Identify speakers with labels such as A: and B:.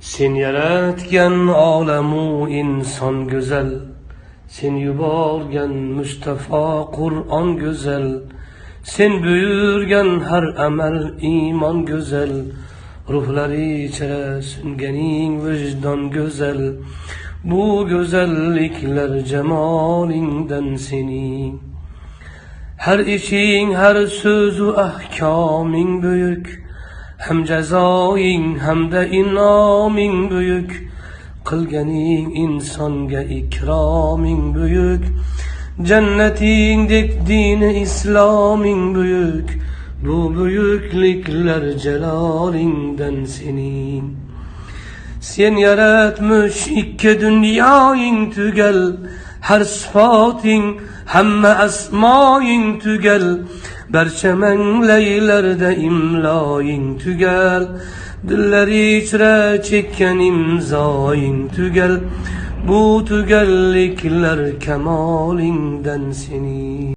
A: Sen yaratgan olamu inson go'zal, sen yuborgan Mustafa Qur'on go'zal, sen buyurgan har amal iymon go'zal, ruhlari ichra sunganing vijdon go'zal. Bu go'zalliklar jamolingdan sening. Har ishing, har so'zu ahkoming buyuk, ham jazoing hamda inoming buyuk. Qilganing insonga ikroming buyuk, jannatingdek dini isloming buyuk. Bu buyukliklar jalolingdan sening. Sen yaratmish ikki dunyoing tugal, har sifating hamma asmoing tugal. Barcha manglaylarda imloing tugal, dillar ichra chekkan imzoing tugal. Bu tugalliklar kamolingdan sening.